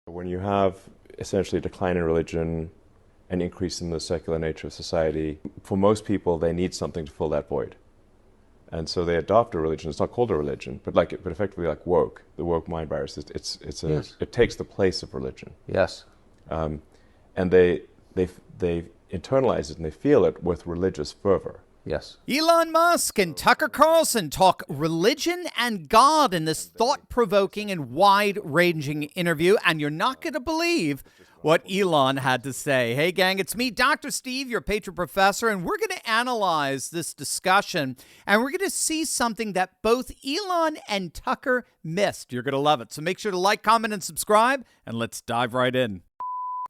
When you have essentially a decline in religion, an increase in the secular nature of society, for most people, they need something to fill that void. And so they adopt a religion. It's not called a religion, but effectively like woke, the woke mind virus. Yes. It takes the place of religion. Yes. And they internalize it and they feel it with religious fervor. Yes. Elon Musk and Tucker Carlson talk religion and God in this thought-provoking and wide-ranging interview, and you're not going to believe what Elon had to say. Hey, gang, it's me, Dr. Steve, your patron professor, and we're going to analyze this discussion, and we're going to see something that both Elon and Tucker missed. You're going to love it. So make sure to like, comment, and subscribe, and let's dive right in.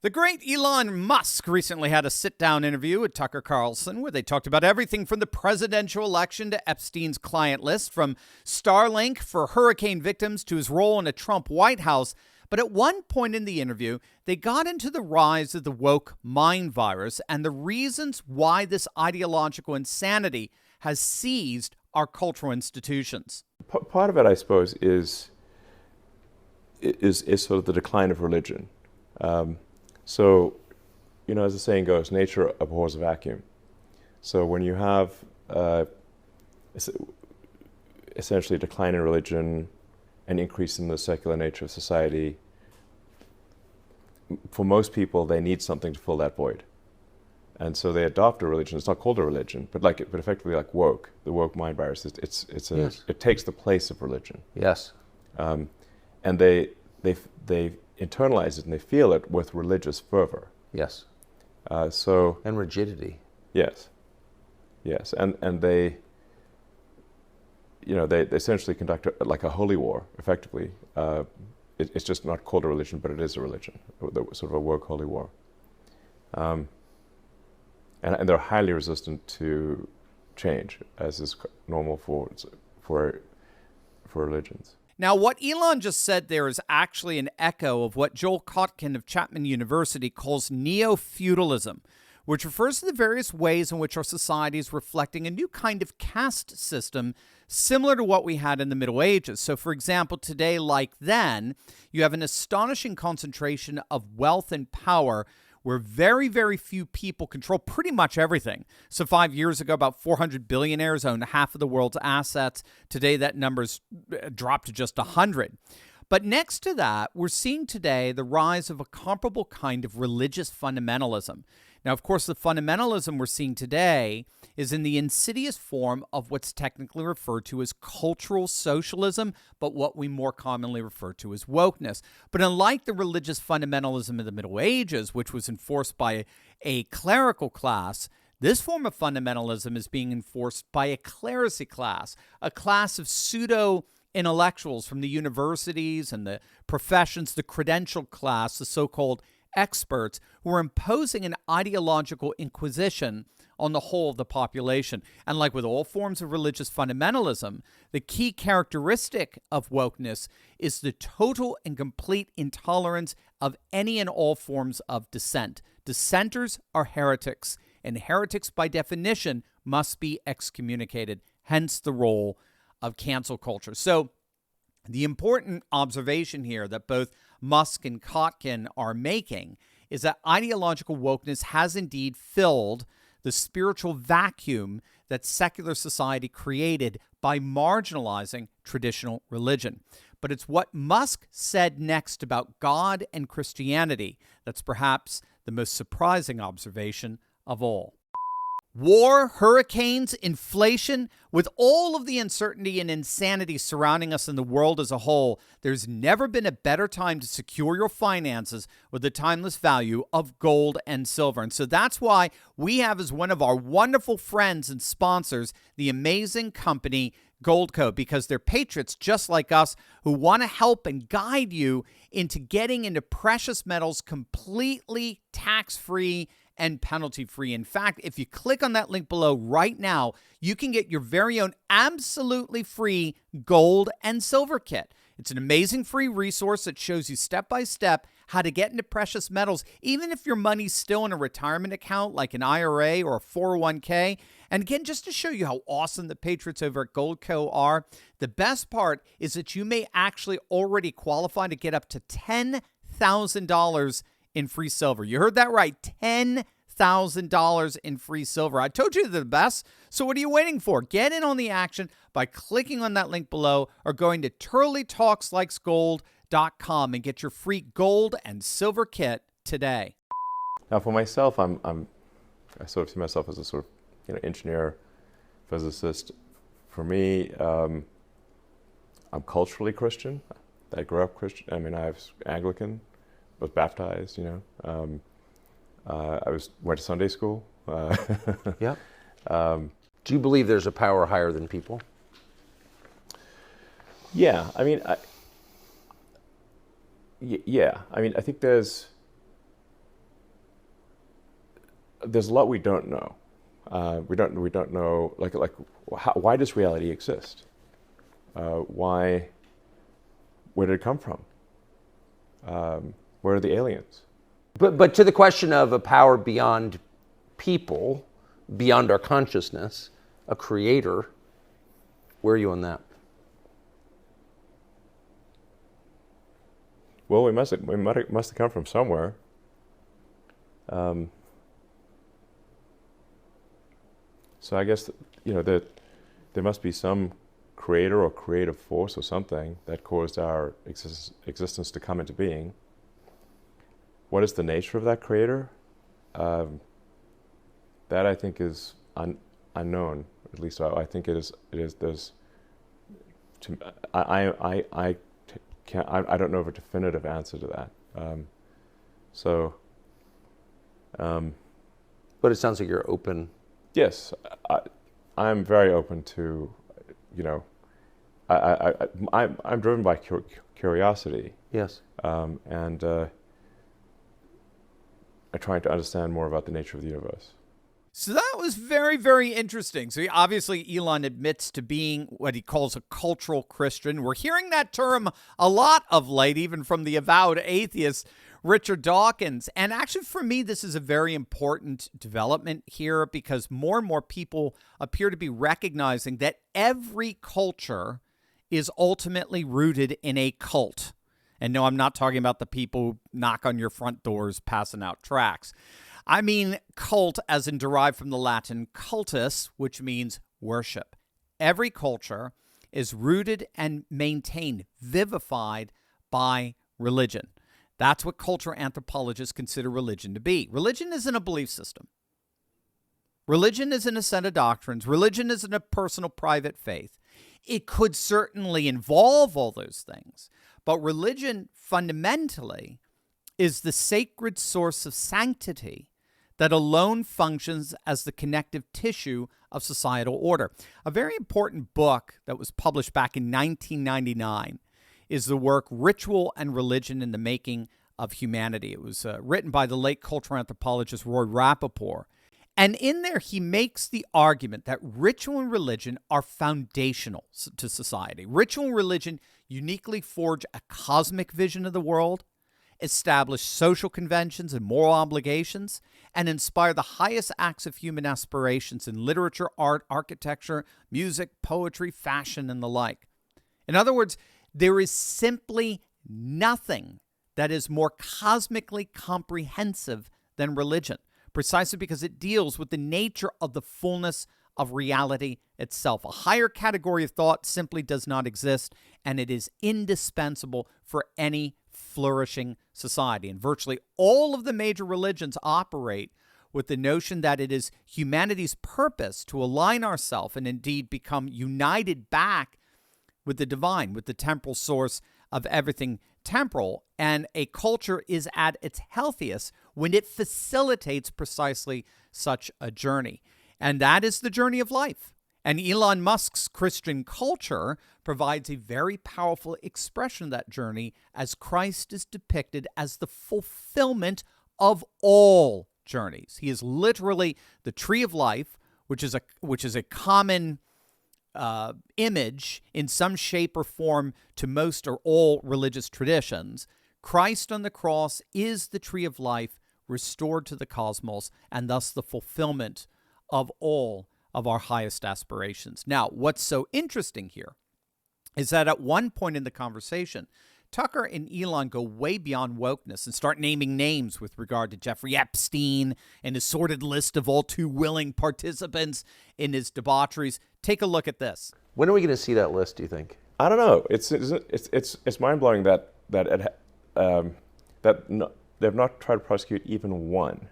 The great Elon Musk recently had a sit-down interview with Tucker Carlson where they talked about everything from the presidential election to Epstein's client list, from Starlink for hurricane victims to his role in a Trump White House. But at one point in the interview, they got into the rise of the woke mind virus and the reasons why this ideological insanity has seized our cultural institutions. Part of it, I suppose, is sort of the decline of religion. So, as the saying goes, nature abhors a vacuum. So when you have essentially a decline in religion, an increase in the secular nature of society, for most people, they need something to fill that void. And so they adopt a religion. It's not called a religion, but effectively like woke, the woke mind virus. Yes. It takes the place of religion. Yes. And they internalize it and they feel it with religious fervor. Yes. And rigidity. Yes. And they essentially conduct a holy war, effectively. It's just not called a religion, but it is a religion, sort of a woke holy war. And they're highly resistant to change, as is normal for religions. Now, what Elon just said there is actually an echo of what Joel Kotkin of Chapman University calls Neo-feudalism, which refers to the various ways in which our society is reflecting a new kind of caste system similar to what we had in the Middle Ages. So, for example, today, like then, you have an astonishing concentration of wealth and power where very, very few people control pretty much everything. So 5 years ago, about 400 billionaires owned half of the world's assets. Today, that number's dropped to just 100. But next to that, we're seeing today the rise of a comparable kind of religious fundamentalism. Now, of course, the fundamentalism we're seeing today is in the insidious form of what's technically referred to as cultural socialism, but what we more commonly refer to as wokeness. But unlike the religious fundamentalism of the Middle Ages, which was enforced by a clerical class, this form of fundamentalism is being enforced by a clerisy class, a class of pseudo-intellectuals from the universities and the professions, the credential class, the so-called experts, who are imposing an ideological inquisition on the whole of the population. And like with all forms of religious fundamentalism, the key characteristic of wokeness is the total and complete intolerance of any and all forms of dissent. Dissenters are heretics, and heretics by definition must be excommunicated, hence the role of cancel culture. So the important observation here that both Musk and Kotkin are making is that ideological wokeness has indeed filled the spiritual vacuum that secular society created by marginalizing traditional religion. But it's what Musk said next about God and Christianity that's perhaps the most surprising observation of all. War, hurricanes, inflation, with all of the uncertainty and insanity surrounding us in the world as a whole, there's never been a better time to secure your finances with the timeless value of gold and silver. And so that's why we have as one of our wonderful friends and sponsors, the amazing company GoldCo, because they're patriots just like us who want to help and guide you into getting into precious metals completely tax-free and penalty-free. In fact, if you click on that link below right now, you can get your very own absolutely free gold and silver kit. It's an amazing free resource that shows you step-by-step how to get into precious metals, even if your money's still in a retirement account like an IRA or a 401k. And again, just to show you how awesome the patriots over at GoldCo are, the best part is that you may actually already qualify to get up to $10,000 $10,000 in free silver. You heard that right, $10,000 in free silver. I told you they're the best, so what are you waiting for? Get in on the action by clicking on that link below or going to turleytalkslikesgold.com and get your free gold and silver kit today. Now, for myself, I sort of see myself as a sort of engineer, physicist. For me, I'm culturally Christian. I grew up Christian. I mean, I was Anglican, was baptized. I went to Sunday school. Yeah. Do you believe there's a power higher than people? Yeah. I mean, yeah. I mean, I think there's a lot we don't know. We don't know, why does reality exist? Where did it come from? Where are the aliens? But to the question of a power beyond people, beyond our consciousness, a creator, where are you on that? Well, we must have come from somewhere. So I guess there must be some creator or creative force or something that caused our existence to come into being. What is the nature of that creator? That I think is unknown. At least I think it is. There's. I don't know of a definitive answer to that. But it sounds like you're open. Yes, I'm very open to, I'm driven by curiosity. Yes. And I'm trying to understand more about the nature of the universe. So that was very, very interesting. So obviously Elon admits to being what he calls a cultural Christian. We're hearing that term a lot of late, even from the avowed atheist Richard Dawkins. And actually, for me, this is a very important development here because more and more people appear to be recognizing that every culture is ultimately rooted in a cult. And no, I'm not talking about the people who knock on your front doors passing out tracts. I mean cult as in derived from the Latin cultus, which means worship. Every culture is rooted and maintained, vivified by religion. That's what cultural anthropologists consider religion to be. Religion isn't a belief system. Religion isn't a set of doctrines. Religion isn't a personal private faith. It could certainly involve all those things, but religion fundamentally is the sacred source of sanctity that alone functions as the connective tissue of societal order. A very important book that was published back in 1999 is the work Ritual and Religion in the Making of Humanity. It was written by the late cultural anthropologist Roy Rappaport. And in there, he makes the argument that ritual and religion are foundational to society. Ritual and religion uniquely forge a cosmic vision of the world, establish social conventions and moral obligations, and inspire the highest acts of human aspirations in literature, art, architecture, music, poetry, fashion, and the like. In other words, there is simply nothing that is more cosmically comprehensive than religion, precisely because it deals with the nature of the fullness of reality itself. A higher category of thought simply does not exist, and it is indispensable for any flourishing society. And virtually all of the major religions operate with the notion that it is humanity's purpose to align ourselves and indeed become united back with the divine, with the temporal source of everything temporal. And a culture is at its healthiest when it facilitates precisely such a journey. And that is the journey of life. And Elon Musk's Christian culture provides a very powerful expression of that journey as Christ is depicted as the fulfillment of all journeys. He is literally the tree of life, which is a common image in some shape or form to most or all religious traditions. Christ on the cross is the tree of life restored to the cosmos and thus the fulfillment of all of our highest aspirations. Now, what's so interesting here is that at one point in the conversation, Tucker and Elon go way beyond wokeness and start naming names with regard to Jeffrey Epstein and his sordid list of all too willing participants in his debaucheries. Take a look at this. When are we going to see that list, do you think? I don't know. It's mind blowing that they've not tried to prosecute even one,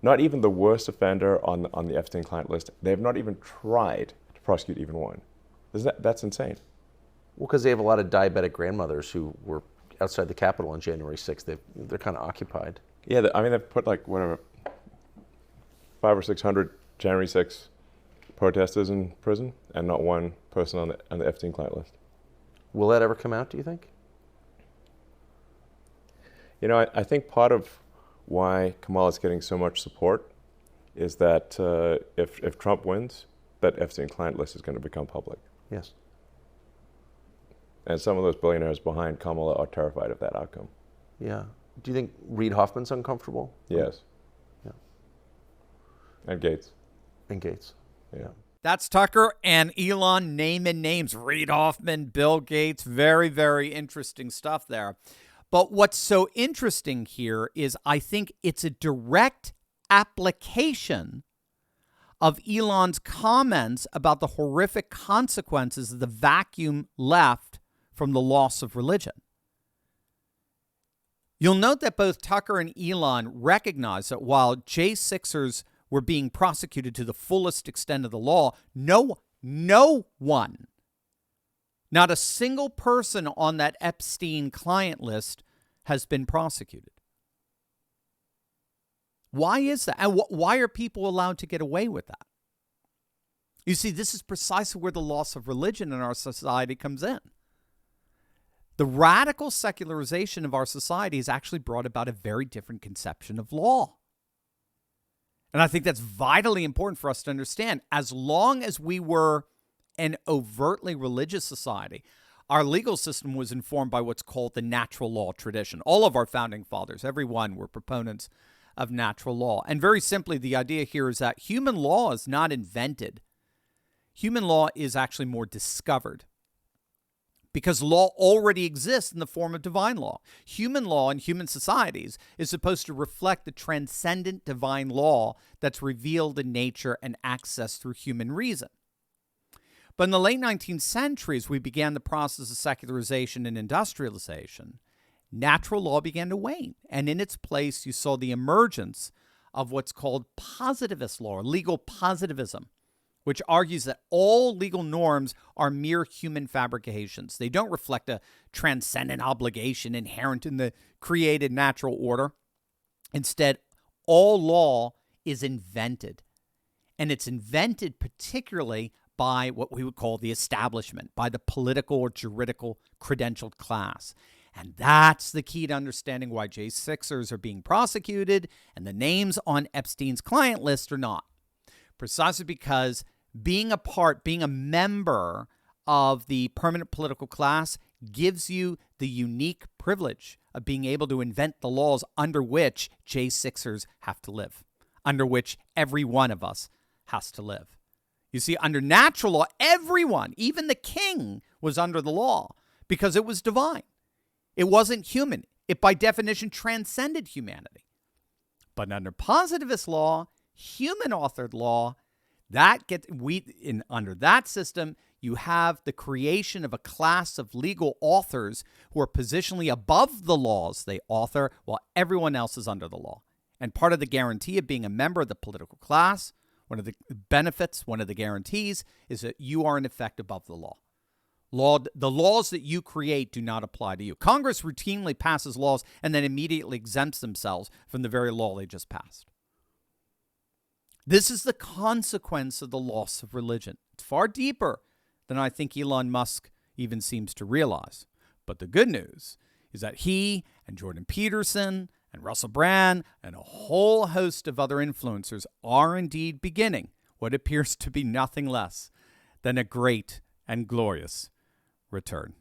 not even the worst offender on the Epstein client list. They've not even tried to prosecute even one. That's insane. Well, because they have a lot of diabetic grandmothers who were outside the Capitol on January 6th. They're kind of occupied. Yeah, they've put like whatever 500 or 600 January 6th protesters in prison, and not one person on the Epstein client list. Will that ever come out, do you think? You know, I think part of why Kamala is getting so much support is that if Trump wins, that Epstein client list is going to become public. Yes. And some of those billionaires behind Kamala are terrified of that outcome. Yeah. Do you think Reid Hoffman's uncomfortable? Yes. Yeah. And Gates. And Gates. Yeah. That's Tucker and Elon naming names. Reid Hoffman, Bill Gates. Very, very interesting stuff there. But what's so interesting here is I think it's a direct application of Elon's comments about the horrific consequences of the vacuum left from the loss of religion. You'll note that both Tucker and Elon recognize that while J6ers were being prosecuted to the fullest extent of the law, no one, not a single person on that Epstein client list has been prosecuted. Why is that? And why are people allowed to get away with that? You see, this is precisely where the loss of religion in our society comes in. The radical secularization of our society has actually brought about a very different conception of law. And I think that's vitally important for us to understand. As long as we were an overtly religious society, our legal system was informed by what's called the natural law tradition. All of our founding fathers, every one, were proponents of natural law. And very simply, the idea here is that human law is not invented. Human law is actually more discovered, because law already exists in the form of divine law. Human law in human societies is supposed to reflect the transcendent divine law that's revealed in nature and accessed through human reason. But in the late 19th century, as we began the process of secularization and industrialization, natural law began to wane. And in its place, you saw the emergence of what's called positivist law, or legal positivism, which argues that all legal norms are mere human fabrications. They don't reflect a transcendent obligation inherent in the created natural order. Instead, all law is invented. And it's invented particularly by what we would call the establishment, by the political or juridical credentialed class. And that's the key to understanding why J6ers are being prosecuted and the names on Epstein's client list are not. Precisely because being a member of the permanent political class gives you the unique privilege of being able to invent the laws under which J6ers have to live, under which every one of us has to live. You see, under natural law, everyone, even the king, was under the law because it was divine. It wasn't human. It, by definition, transcended humanity. But under positivist law, human-authored law, under that system, you have the creation of a class of legal authors who are positionally above the laws they author, while everyone else is under the law. And part of the guarantee of being a member of the political class, one of the benefits, one of the guarantees, is that you are in effect above the law. The laws that you create do not apply to you. Congress routinely passes laws and then immediately exempts themselves from the very law they just passed. This is the consequence of the loss of religion. It's far deeper than I think Elon Musk even seems to realize. But the good news is that he and Jordan Peterson and Russell Brand and a whole host of other influencers are indeed beginning what appears to be nothing less than a great and glorious return.